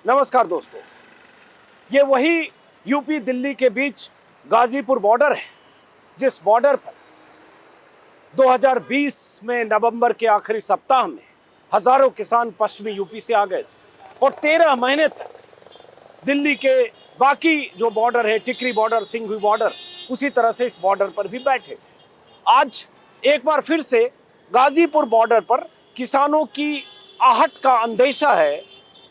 नमस्कार दोस्तों, ये वही यूपी दिल्ली के बीच गाजीपुर बॉर्डर है, जिस बॉर्डर पर 2020 में नवंबर के आखिरी सप्ताह में हजारों किसान पश्चिमी यूपी से आ गए थे और 13 महीने तक दिल्ली के बाकी जो बॉर्डर है, टिकरी बॉर्डर, सिंघवी बॉर्डर, उसी तरह से इस बॉर्डर पर भी बैठे थे। आज एक बार फिर से गाजीपुर बॉर्डर पर किसानों की आहट का अंदेशा है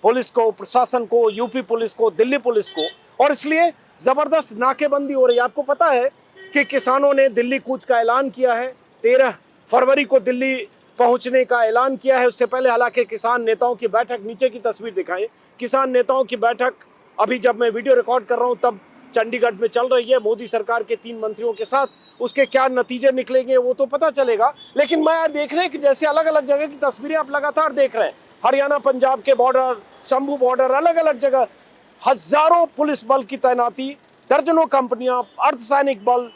पुलिस को, प्रशासन को, यूपी पुलिस को, दिल्ली पुलिस को, और इसलिए जबरदस्त नाकेबंदी हो रही है। आपको पता है कि किसानों ने दिल्ली कूच का ऐलान किया है, 13 फरवरी को दिल्ली पहुंचने का ऐलान किया है। उससे पहले हालांकि किसान नेताओं की बैठक, नीचे की तस्वीर दिखाएं, किसान नेताओं की बैठक अभी जब मैं वीडियो रिकॉर्ड कर रहा हूं तब चंडीगढ़ में चल रही है मोदी सरकार के 3 मंत्रियों के साथ। उसके क्या नतीजे निकलेंगे वो तो पता चलेगा, लेकिन मैं देख रहे हैं कि जैसे अलग अलग जगह की तस्वीरें आप लगातार देख रहे हैं, हरियाणा पंजाब के बॉर्डर, शंभू बॉर्डर, अलग अलग जगह हजारों पुलिस बल की तैनाती, दर्जनों कंपनियां, अर्धसैनिक बल,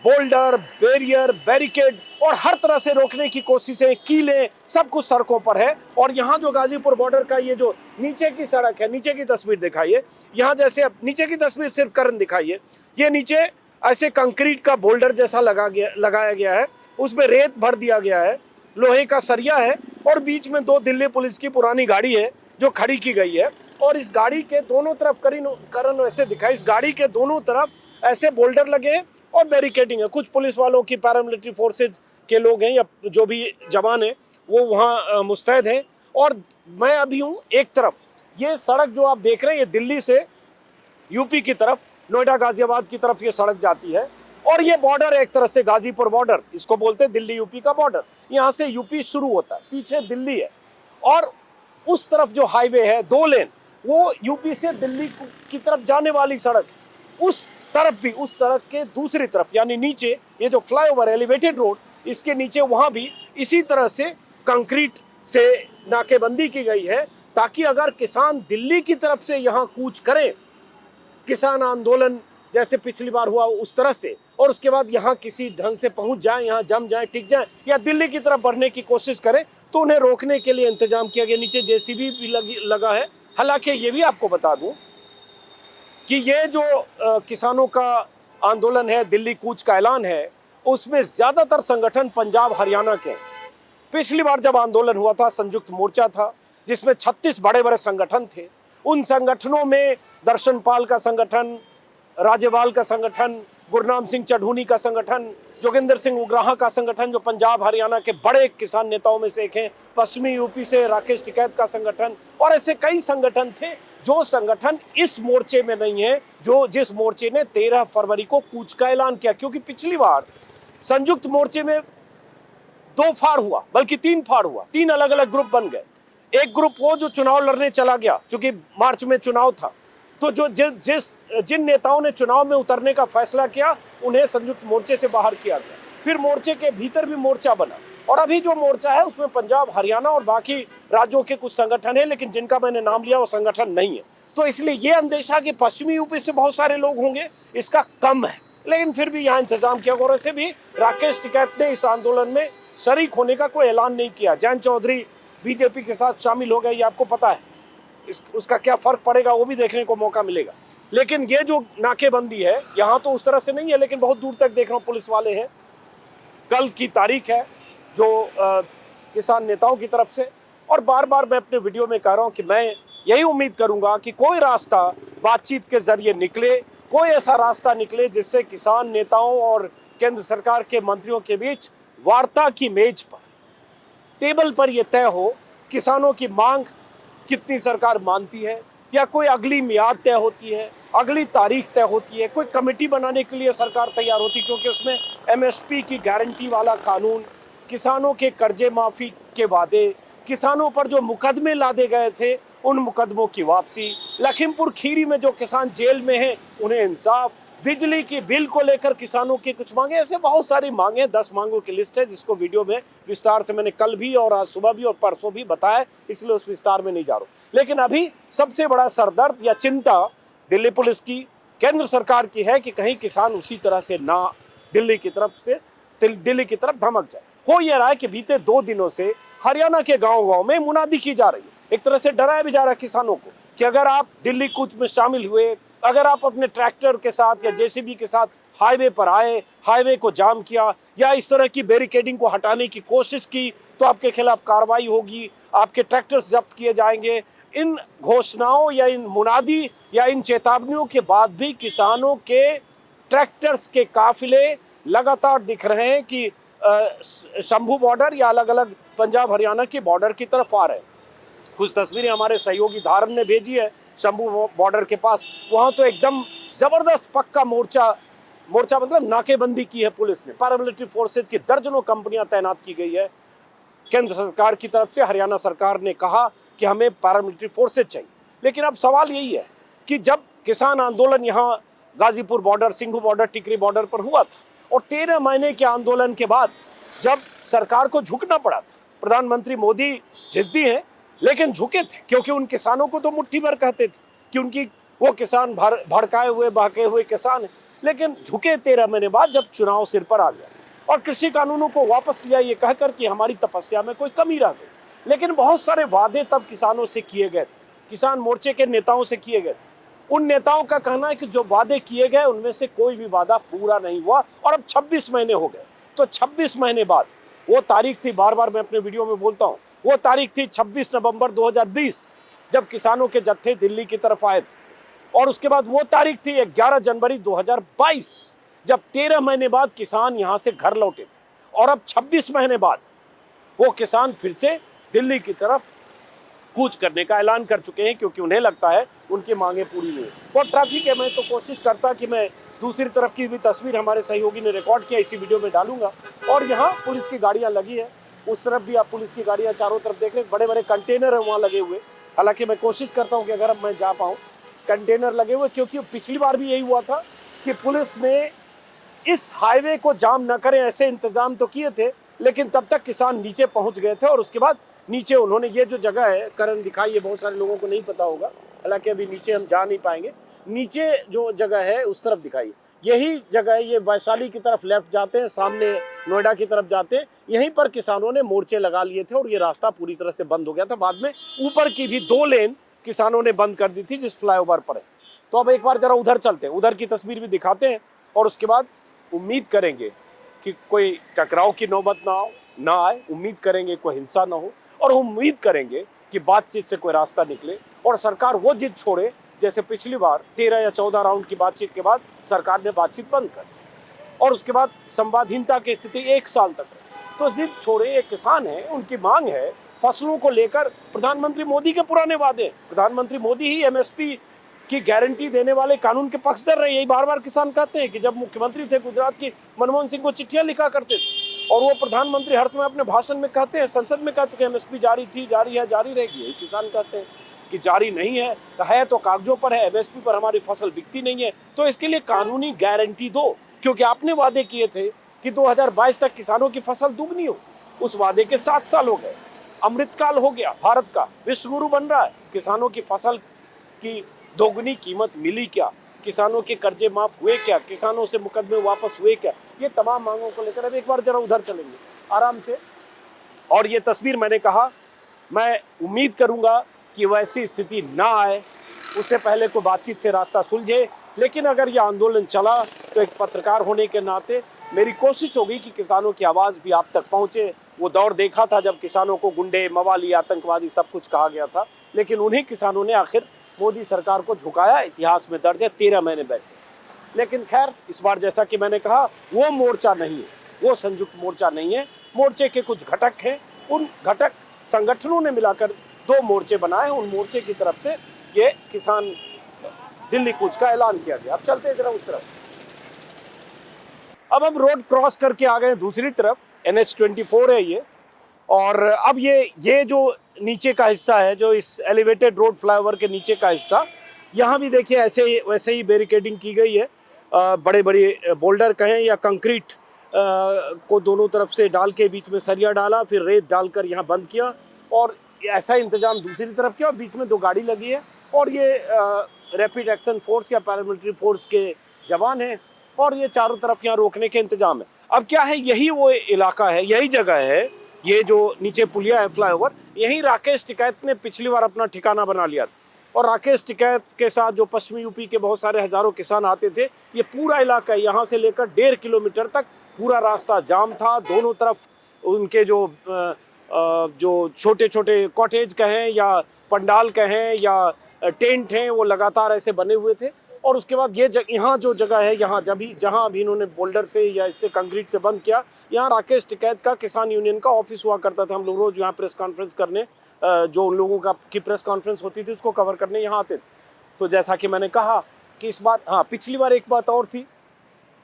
बोल्डर, बैरियर, बैरिकेड और हर तरह से रोकने की कोशिशें, कीलें, सब कुछ सड़कों पर है। और यहाँ जो गाजीपुर बॉर्डर का ये जो नीचे की सड़क है, नीचे की तस्वीर दिखाइए, यहाँ जैसे नीचे की तस्वीर सिर्फ करण दिखाइए, ये नीचे ऐसे कंक्रीट का बोल्डर जैसा लगाया गया है, उसमें रेत भर दिया गया है, लोहे का सरिया है और बीच में 2 दिल्ली पुलिस की पुरानी गाड़ी है जो खड़ी की गई है। और इस गाड़ी के दोनों तरफ करण ऐसे दिखाई, इस गाड़ी के दोनों तरफ ऐसे बोल्डर लगे हैं और बैरिकेडिंग है। कुछ पुलिस वालों की, पैरामिलिट्री फोर्सेज के लोग हैं या जो भी जवान हैं वो वहाँ मुस्तैद हैं। और मैं अभी हूँ एक तरफ, ये सड़क जो आप देख रहे हैं ये दिल्ली से यूपी की तरफ, नोएडा गाजियाबाद की तरफ ये सड़क जाती है। और ये बॉर्डर एक तरह से गाजीपुर बॉर्डर, इसको बोलते हैं दिल्ली यूपी का बॉर्डर। यहाँ से यूपी शुरू होता है, पीछे दिल्ली है और उस तरफ जो हाईवे है 2 लेन, वो यूपी से दिल्ली की तरफ जाने वाली सड़क, उस तरफ भी, उस सड़क के दूसरी तरफ यानी नीचे ये जो फ्लाईओवर एलिवेटेड रोड, इसके नीचे वहाँ भी इसी तरह से कंक्रीट से नाकेबंदी की गई है, ताकि अगर किसान दिल्ली की तरफ से यहाँ कूच करें, किसान आंदोलन जैसे पिछली बार हुआ उस तरह से, और उसके बाद यहाँ किसी ढंग से पहुंच जाए, यहाँ जम जाए, टिक जाए या दिल्ली की तरफ बढ़ने की कोशिश करें, तो उन्हें रोकने के लिए इंतजाम किया गया। नीचे जेसीबी भी लगा है। हालांकि ये भी आपको बता दूं कि ये जो किसानों का आंदोलन है, दिल्ली कूच का ऐलान है, उसमें ज्यादातर संगठन पंजाब हरियाणा के। पिछली बार जब आंदोलन हुआ था, संयुक्त मोर्चा था जिसमें 36 बड़े बड़े संगठन थे। उन संगठनों में दर्शनपाल का संगठन, राजेवाल का संगठन, गुरनाम सिंह चढ़ूनी का संगठन, जोगिंदर सिंह उग्राहा का संगठन जो पंजाब हरियाणा के बड़े किसान नेताओं में से एक हैं, पश्चिमी यूपी से राकेश टिकैत का संगठन, और ऐसे कई संगठन थे जो संगठन इस मोर्चे में नहीं है, जो जिस मोर्चे ने 13 फरवरी को कूच का ऐलान किया। क्योंकि पिछली बार संयुक्त मोर्चे में 2 फाड़ हुआ, बल्कि 3 फाड़ हुआ, 3 अलग अलग ग्रुप बन गए। एक ग्रुप वो जो चुनाव लड़ने चला गया, क्योंकि मार्च में चुनाव था, तो जो जिन नेताओं ने चुनाव में उतरने का फैसला किया उन्हें संयुक्त मोर्चे से बाहर किया गया। फिर मोर्चे के भीतर भी मोर्चा बना, और अभी जो मोर्चा है उसमें पंजाब, हरियाणा और बाकी राज्यों के कुछ संगठन है, लेकिन जिनका मैंने नाम लिया वो संगठन नहीं है। तो इसलिए ये अंदेशा कि पश्चिमी यूपी से बहुत सारे लोग होंगे, इसका कम है, लेकिन फिर भी यहाँ इंतजाम किया। और ऐसे भी राकेश टिकैत ने इस आंदोलन में शरीक होने का कोई ऐलान नहीं किया। जयंत चौधरी बीजेपी के साथ शामिल हो गए, ये आपको पता है। उसका क्या फर्क पड़ेगा वो भी देखने को मौका मिलेगा। लेकिन ये जो नाकेबंदी है यहाँ तो उस तरह से नहीं है, लेकिन बहुत दूर तक देख रहा हूँ पुलिस वाले हैं। कल की तारीख है जो किसान नेताओं की तरफ से, और बार बार मैं अपने वीडियो में कह रहा हूँ कि मैं यही उम्मीद करूँगा कि कोई रास्ता बातचीत के जरिए निकले, कोई ऐसा रास्ता निकले जिससे किसान नेताओं और केंद्र सरकार के मंत्रियों के बीच वार्ता की मेज पर, टेबल पर यह तय हो किसानों की मांग कितनी सरकार मानती है, या कोई अगली मियाद तय होती है, अगली तारीख तय होती है, कोई कमेटी बनाने के लिए सरकार तैयार होती, क्योंकि उसमें एमएसपी की गारंटी वाला कानून, किसानों के कर्जे माफी के वादे, किसानों पर जो मुकदमे लादे गए थे उन मुकदमों की वापसी, लखीमपुर खीरी में जो किसान जेल में हैं उन्हें इंसाफ, बिजली की बिल को लेकर किसानों की कुछ मांगे, ऐसे बहुत सारी मांगे, 10 मांगों की लिस्ट है जिसको वीडियो में विस्तार से मैंने कल भी और आज सुबह भी और परसों भी बताया, इसलिए उस विस्तार में नहीं जा रहा हूं। लेकिन अभी सबसे बड़ा सरदर्द या चिंता दिल्ली पुलिस की, केंद्र सरकार की है कि कहीं किसान उसी तरह से ना दिल्ली की तरफ धमक जाए। हो यह रहा है कि बीते 2 दिनों से हरियाणा के गाँव में मुनादी की जा रही है, एक तरह से डराया भी जा रहा है किसानों को कि अगर आप दिल्ली कूच में शामिल हुए, अगर आप अपने ट्रैक्टर के साथ या जेसीबी के साथ हाईवे पर आए, हाईवे को जाम किया या इस तरह की बैरिकेडिंग को हटाने की कोशिश की, तो आपके खिलाफ कार्रवाई होगी, आपके ट्रैक्टर्स जब्त किए जाएंगे। इन घोषणाओं या इन मुनादी या इन चेतावनियों के बाद भी किसानों के ट्रैक्टर्स के काफिले लगातार दिख रहे हैं कि शंभू बॉर्डर या अलग अलग पंजाब हरियाणा के बॉर्डर की तरफ आ रहे हैं। कुछ तस्वीरें हमारे सहयोगी धारण ने भेजी है शंभू बॉर्डर के पास। वहां तो एकदम जबरदस्त पक्का मोर्चा मतलब नाकेबंदी की है पुलिस ने। पैरामिलिट्री फोर्सेज की दर्जनों कंपनियां तैनात की गई है। केंद्र सरकार की तरफ से हरियाणा सरकार ने कहा कि हमें पैरामिलिट्री फोर्सेज चाहिए। लेकिन अब सवाल यही है कि जब किसान आंदोलन यहाँ गाजीपुर बॉर्डर, सिंघू बॉर्डर, टिकरी बॉर्डर पर हुआ था और 13 महीने के आंदोलन के बाद जब सरकार को झुकना पड़ा था, प्रधानमंत्री मोदी जिद्दी हैं लेकिन झुके थे, क्योंकि उन किसानों को तो मुट्ठी भर कहते थे कि उनकी वो किसान भड़काए हुए बहके हुए किसान हैं। लेकिन झुके 13 महीने बाद जब चुनाव सिर पर आ गया और कृषि कानूनों को वापस लिया, ये कहकर कि हमारी तपस्या में कोई कमी रह गई। लेकिन बहुत सारे वादे तब किसानों से किए गए थे, किसान मोर्चे के नेताओं से किए गए। उन नेताओं का कहना है कि जो वादे किए गए उनमें से कोई भी वादा पूरा नहीं हुआ और अब 26 महीने हो गए। तो 26 महीने बाद वो तारीख थी, बार बार मैं अपने वीडियो में बोलता हूँ, वो तारीख थी 26 नवंबर 2020 जब किसानों के जत्थे दिल्ली की तरफ आए थे। और उसके बाद वो तारीख थी 11 जनवरी 2022 जब 13 महीने बाद किसान यहाँ से घर लौटे थे। और अब 26 महीने बाद वो किसान फिर से दिल्ली की तरफ कूच करने का ऐलान कर चुके हैं, क्योंकि उन्हें लगता है उनकी मांगे पूरी हुई। और ट्रैफिक है, मैं तो कोशिश करता कि मैं दूसरी तरफ की भी तस्वीर हमारे सहयोगी ने रिकॉर्ड किया, इसी वीडियो में डालूंगा। और यहाँ पुलिस की गाड़ियाँ लगी है, उस तरफ भी आप पुलिस की गाड़ियाँ चारों तरफ देख रहे हैं, बड़े बड़े कंटेनर है वहाँ लगे हुए। हालांकि मैं कोशिश करता हूँ कि अगर मैं जा पाऊँ, कंटेनर लगे हुए, क्योंकि पिछली बार भी यही हुआ था कि पुलिस ने इस हाईवे को जाम न करें ऐसे इंतजाम तो किए थे, लेकिन तब तक किसान नीचे पहुंच गए थे। और उसके बाद नीचे उन्होंने ये जो जगह है करण दिखाई, ये बहुत सारे लोगों को नहीं पता होगा, हालांकि अभी नीचे हम जा नहीं पाएंगे। नीचे जो जगह है उस तरफ दिखाई, यही जगह ये वैशाली की तरफ लेफ्ट जाते हैं, सामने नोएडा की तरफ जाते हैं, यहीं पर किसानों ने मोर्चे लगा लिए थे और ये रास्ता पूरी तरह से बंद हो गया था। बाद में ऊपर की भी 2 लेन किसानों ने बंद कर दी थी जिस फ्लाईओवर पर है। तो अब एक बार जरा उधर चलते हैं, उधर की तस्वीर भी दिखाते हैं और उसके बाद उम्मीद करेंगे कि कोई टकराव की नौबत ना आए, उम्मीद करेंगे कोई हिंसा ना हो और उम्मीद करेंगे कि बातचीत से कोई रास्ता निकले और सरकार वो जिद छोड़े जैसे पिछली बार 13 या 14 राउंड की बातचीत के बाद सरकार ने बातचीत बंद कर और उसके बाद संवादहीनता की स्थिति 1 साल तक रही। तो जिद छोड़े, एक किसान है, उनकी मांग है फसलों को लेकर। प्रधानमंत्री मोदी के पुराने वादे, प्रधानमंत्री मोदी ही एमएसपी की गारंटी देने वाले कानून के पक्षधर रहे। यही बार बार किसान कहते हैं कि जब मुख्यमंत्री थे गुजरात की, मनमोहन सिंह को चिट्ठियां लिखा करते थे और वो प्रधानमंत्री हर समय अपने भाषण में कहते हैं, संसद में कह चुके हैं, एमएसपी जारी थी, जारी है, जारी रहेगी। यही किसान कहते हैं कि जारी नहीं है तो कागजों पर है, एमएसपी पर हमारी फसल बिकती नहीं है। तो इसके लिए कानूनी गारंटी दो, क्योंकि आपने वादे किए थे कि 2022 तक किसानों की फसल दुगनी हो। उस वादे के 7 साल हो गए, अमृतकाल हो गया, भारत का विश्व गुरु बन रहा है। किसानों की फसल की दोगुनी कीमत मिली क्या? किसानों के कर्जे माफ हुए क्या? किसानों से मुकदमे वापस हुए क्या? ये तमाम मांगों को लेकर अब एक बार जरा उधर चलेंगे आराम से। और ये तस्वीर मैंने कहा, मैं उम्मीद करूंगा कि वैसी स्थिति ना आए, उससे पहले कोई बातचीत से रास्ता सुलझे। लेकिन अगर ये आंदोलन चला तो एक पत्रकार होने के नाते मेरी कोशिश होगी कि किसानों की आवाज़ भी आप तक पहुँचे। वो दौर देखा था जब किसानों को गुंडे, मवाली, आतंकवादी सब कुछ कहा गया था, लेकिन उन्हीं किसानों ने आखिर मोदी सरकार को झुकाया। इतिहास में दर्ज है, 13 महीने बैठे। लेकिन खैर इस बार जैसा कि मैंने कहा, वो मोर्चा नहीं है, वो संयुक्त मोर्चा नहीं है। मोर्चे के कुछ घटक हैं, उन घटक संगठनों ने मिलाकर 2 मोर्चे बनाए। उन मोर्चे की तरफ से ये किसान दिल्ली कूच का ऐलान किया गया। अब चलते हैं जरा उस तरफ। अब हम रोड क्रॉस करके आ गए दूसरी तरफ, NH24 है ये। और अब ये जो नीचे का हिस्सा है, जो इस एलिवेटेड रोड फ्लाईओवर के नीचे का हिस्सा, यहाँ भी देखिए वैसे ही बैरिकेडिंग की गई है। बड़े बड़े बोल्डर कहें या कंक्रीट को दोनों तरफ से डाल के बीच में सरिया डाला, फिर रेत डालकर यहाँ बंद किया और ऐसा इंतजाम दूसरी तरफ किया। और बीच में 2 गाड़ी लगी है और ये रैपिड एक्शन फोर्स या पैरामिलिट्री फोर्स के जवान हैं और ये चारों तरफ यहाँ रोकने के इंतजाम है। अब क्या है, यही वो इलाका है, यही जगह है, ये जो नीचे पुलिया है फ्लाईओवर, यहीं राकेश टिकैत ने पिछली बार अपना ठिकाना बना लिया था। और राकेश टिकैत के साथ जो पश्चिमी यूपी के बहुत सारे हजारों किसान आते थे, ये पूरा इलाका यहाँ से लेकर 1.5 किलोमीटर तक पूरा रास्ता जाम था। दोनों तरफ उनके जो छोटे छोटे कॉटेज कहें या पंडाल कहें या टेंट हैं, वो लगातार ऐसे बने हुए थे। और उसके बाद ये यहाँ जो जगह है, यहाँ जहाँ अभी इन्होंने बोल्डर से या इससे कंक्रीट से बंद किया, यहाँ राकेश टिकैत का किसान यूनियन का ऑफिस हुआ करता था। हम लोग रोज यहाँ प्रेस कॉन्फ्रेंस करने, जो उन लोगों की प्रेस कॉन्फ्रेंस होती थी उसको कवर करने यहाँ आते थे। तो जैसा कि मैंने कहा कि इस बार, हाँ, पिछली बार एक बात और थी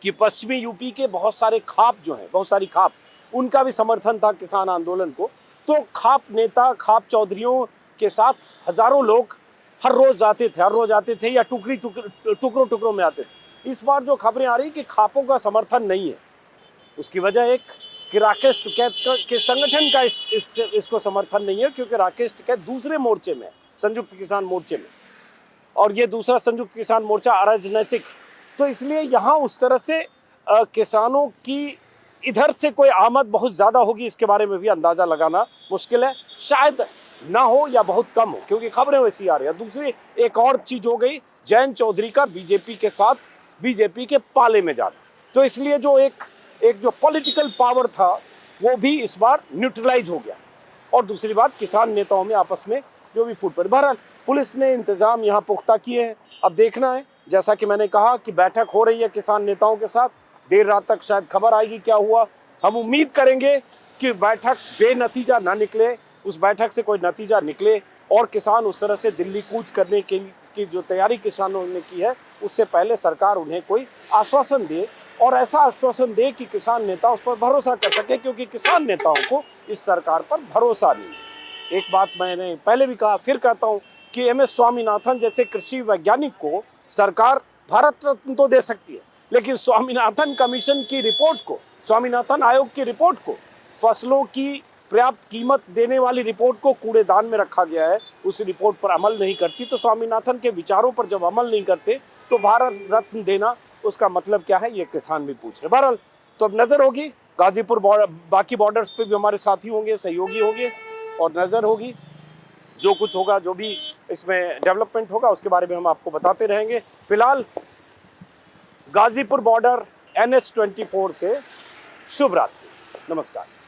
कि पश्चिमी यूपी के बहुत सारे खाप जो हैं, बहुत सारी खाप, उनका भी समर्थन था किसान आंदोलन को। तो खाप नेता, खाप चौधरियों के साथ हजारों लोग हर रोज आते थे या टुकड़ों टुकड़ों में आते थे। इस बार जो खबरें आ रही कि खापों का समर्थन नहीं है, उसकी वजह एक कि राकेश टिकैत के संगठन का इसको समर्थन नहीं है, क्योंकि राकेश टिकैत दूसरे मोर्चे में, संयुक्त किसान मोर्चे में, और ये दूसरा संयुक्त किसान मोर्चा अराजनैतिक। तो इसलिए यहाँ उस तरह से किसानों की इधर से कोई आमद बहुत ज़्यादा होगी, इसके बारे में भी अंदाज़ा लगाना मुश्किल है। शायद ना हो या बहुत कम हो, क्योंकि खबरें वैसी आ रही है। दूसरी एक और चीज़ हो गई, जयंत चौधरी का बीजेपी के साथ, बीजेपी के पाले में जाना। तो इसलिए जो एक जो पॉलिटिकल पावर था वो भी इस बार न्यूट्रलाइज हो गया। और दूसरी बात, किसान नेताओं में आपस में जो भी फूट पड़ी। बहरहाल पुलिस ने इंतजाम यहाँ पुख्ता किए हैं। अब देखना है, जैसा कि मैंने कहा कि बैठक हो रही है किसान नेताओं के साथ, देर रात तक शायद खबर आएगी क्या हुआ। हम उम्मीद करेंगे कि बैठक बेनतीजा ना निकले, उस बैठक से कोई नतीजा निकले और किसान उस तरह से दिल्ली कूच करने की जो तैयारी किसानों ने की है, उससे पहले सरकार उन्हें कोई आश्वासन दे, और ऐसा आश्वासन दे कि किसान नेता उस पर भरोसा कर सके, क्योंकि किसान नेताओं को इस सरकार पर भरोसा नहीं है। एक बात मैंने पहले भी कहा, फिर कहता हूँ कि MS स्वामीनाथन जैसे कृषि वैज्ञानिक को सरकार भारत रत्न तो दे सकती है, लेकिन स्वामीनाथन कमीशन की रिपोर्ट को, स्वामीनाथन आयोग की रिपोर्ट को, फसलों की पर्याप्त कीमत देने वाली रिपोर्ट को कूड़ेदान में रखा गया है, उस रिपोर्ट पर अमल नहीं करती। तो स्वामीनाथन के विचारों पर जब अमल नहीं करते तो भारत रत्न देना उसका मतलब क्या है, ये किसान भी पूछ रहे। बहरहाल तो अब नज़र होगी गाजीपुर बाकी बॉर्डर्स पे भी हमारे साथी होंगे, सहयोगी होंगे, और नज़र होगी जो कुछ होगा, जो भी इसमें डेवलपमेंट होगा उसके बारे में हम आपको बताते रहेंगे। फिलहाल गाजीपुर बॉर्डर NH 24 से शुभ रात्रि, नमस्कार।